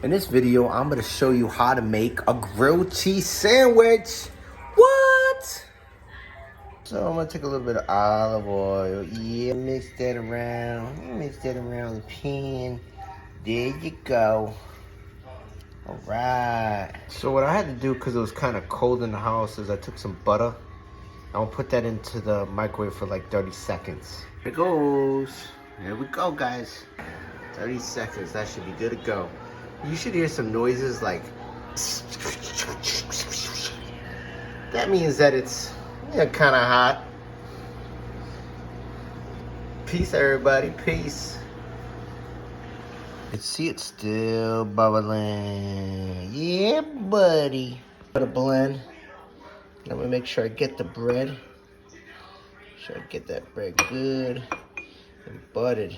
In this video, I'm gonna show you how to make a grilled cheese sandwich. What? So I'm gonna take a little bit of olive oil. Yeah, mix that around the pan. There you go. All right. So what I had to do, because it was kind of cold in the house, is I took some butter. I'm gonna put that into the microwave for like 30 seconds. Here it goes. Here we go, guys. 30 seconds, that should be good to go. You should hear some noises like... That means that it's kind of hot. Peace, everybody, peace. Let's see, it's still bubbling. Yeah, buddy. Put a blend. I'm gonna make sure I get the bread. Make sure I get that bread good and buttered.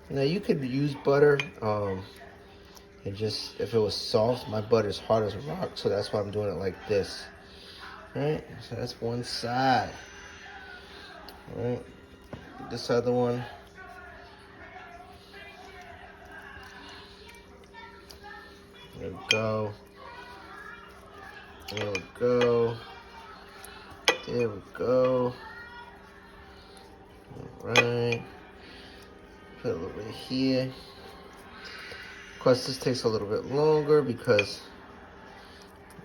Now you could use butter, and just, if it was soft, my butter is hard as a rock, so that's why I'm doing it like this. Alright, so that's one side. Alright, this other one. There we go. There we go. There we go. Alright. Put a little bit here. Of course, this takes a little bit longer because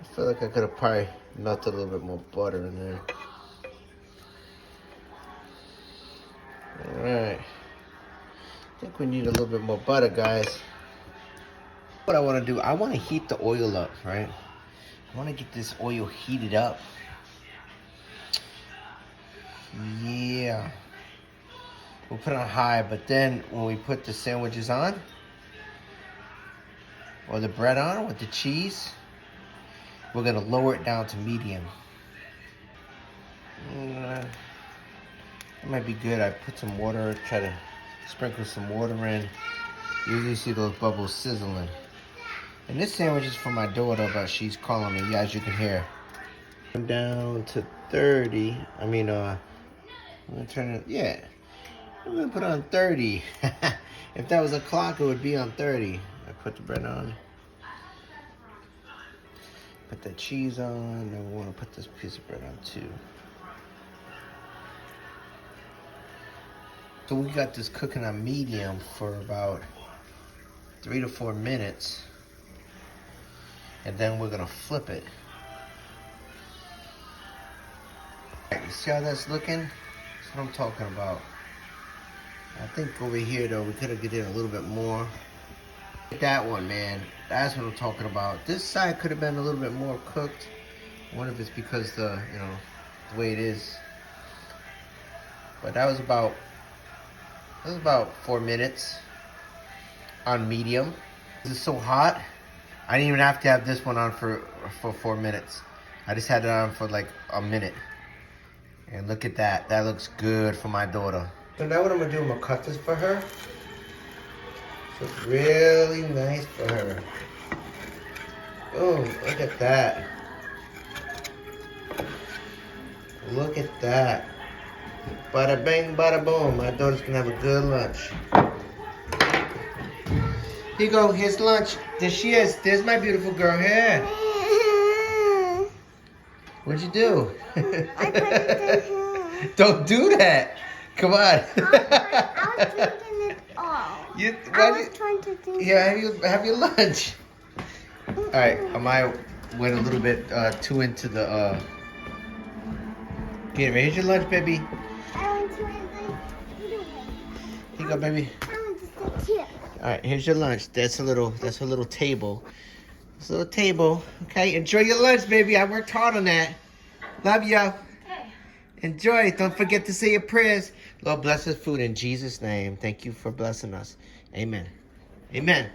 I feel like I could have probably melted a little bit more butter in there. Alright. I think we need a little bit more butter, guys. What I want to do, I want to heat the oil up, right? I want to get this oil heated up. Yeah. We'll put it on high, but then when we put the sandwiches on, or the bread on with the cheese, we're gonna lower it down to medium. That might be good. I put some water, try to sprinkle some water in. You usually see those bubbles sizzling. And this sandwich is for my daughter, but she's calling me, as you can hear. I'm down to 30. I'm gonna turn it, yeah. I'm gonna put on 30. If that was a clock, it would be on 30. I put the bread on. Put the cheese on. Then we wanna put this piece of bread on too. So we got this cooking on medium for about 3 to 4 minutes. And then we're gonna flip it. You see how that's looking? That's what I'm talking about. I think over here though, we could have get in a little bit more. That one, man, that's what I'm talking about. This side could have been a little bit more cooked. I wonder if it's because the way it is. But that was about 4 minutes on medium. This is so hot. I didn't even have to have this one on for 4 minutes. I just had it on for like a minute. And look at that. That looks good for my daughter. So now what I'm gonna do, I'm gonna cut this for her. So it's really nice for her. Oh, look at that. Look at that. Bada bang, bada boom. My daughter's gonna have a good lunch. Here you go, here's lunch. There she is. There's my beautiful girl. Here. What'd you do? I put it in. Don't do that. Come on. I was drinking it all. I was trying to drink Yeah, have your lunch. All right, I might went a little bit too into the. Here, here's your lunch, baby. I want to eat it. Here you go, baby. I want to sit here. All right, here's your lunch. That's a little table. It's a little table. Okay, enjoy your lunch, baby. I worked hard on that. Love you. Okay. Enjoy. Don't forget to say your prayers. Lord, bless this food in Jesus' name. Thank you for blessing us. Amen. Amen.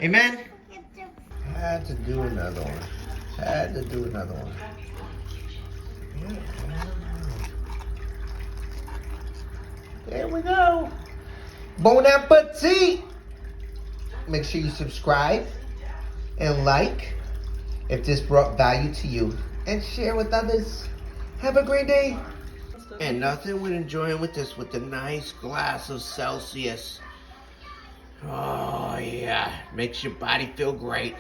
Amen. Had to do another one. Had to do another one. There we go. Bon appetit. Make sure you subscribe and like if this brought value to you, and share with others. Have a great day. And nothing would enjoying with this, with a nice glass of Celsius. Oh. Oh yeah, makes your body feel great.